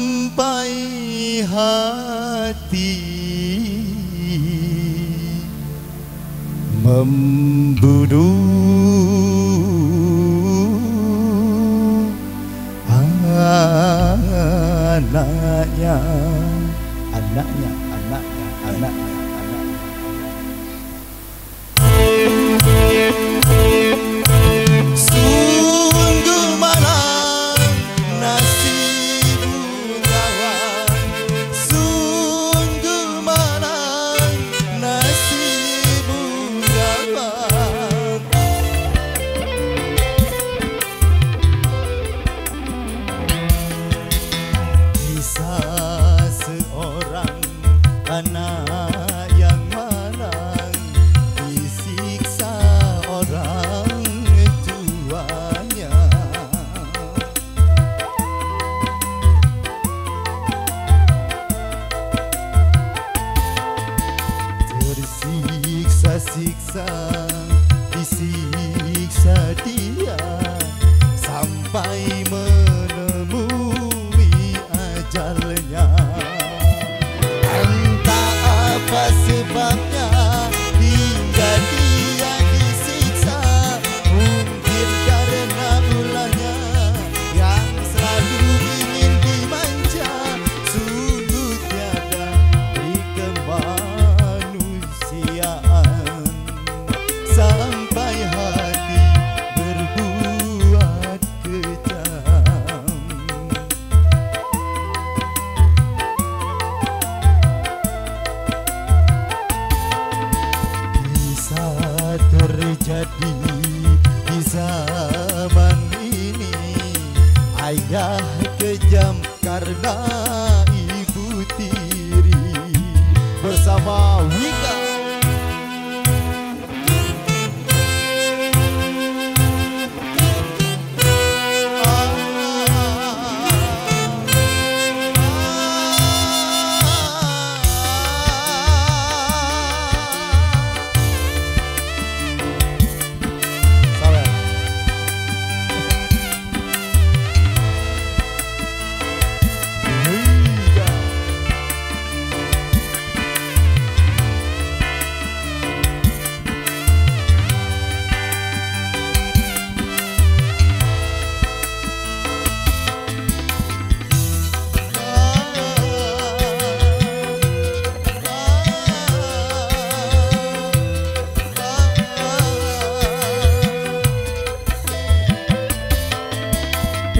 sampai hati membunuh anaknya. Sungguh malang nasib Bungawan, sungguh malang nasib Bungawan. Kisah seorang anak yang malang disiksa orang tuanya. Tersiksa-siksa, disiksa dia sampai menemui ajalnya. Entah apa sebabnya hingga dia disiksa, mungkin karena ulahnya yang selalu ingin dimanja. Sungguh tiada di kemanusiaan sampai hati berbuat kejam. Kisah terjadi di zaman ini, ayah kejam karena ibu tiri bersama Wika.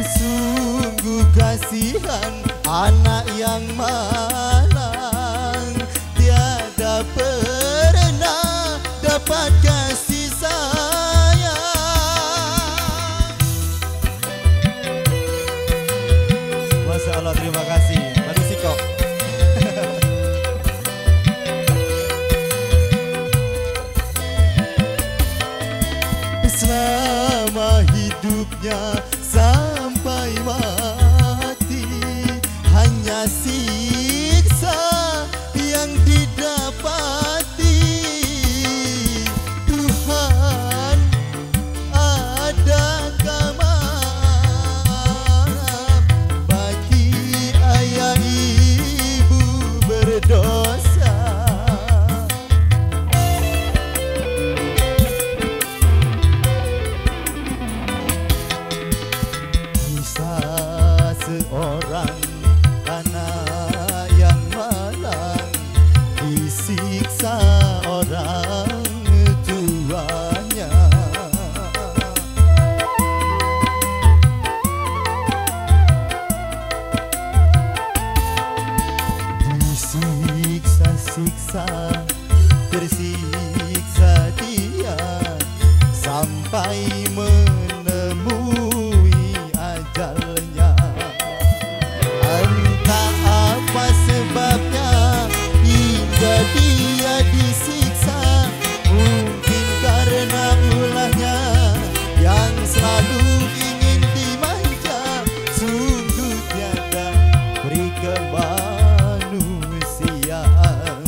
Sungguh kasihan anak yang malang, tiada pernah dapat kasih sayang. Masya Allah, terima kasih Mari Siko. Selama hidupnya sampai mati, hanya siksa yang didapati. Tuhan, adakah maaf bagi ayah ibu berdosa? Kisah seorang anak yang malang disiksa orang tuanya. Disiksa-siksa, tersiksa dia sampai menemui ajalnya. Entah apa sebabnya hingga dia disiksa, mungkin karena ulahnya yang selalu ingin dimanja. Sungguh tiada beri kemanusiaan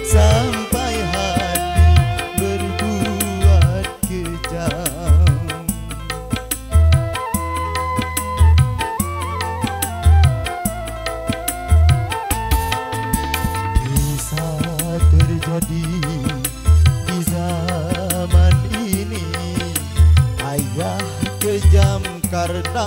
sampai hati karena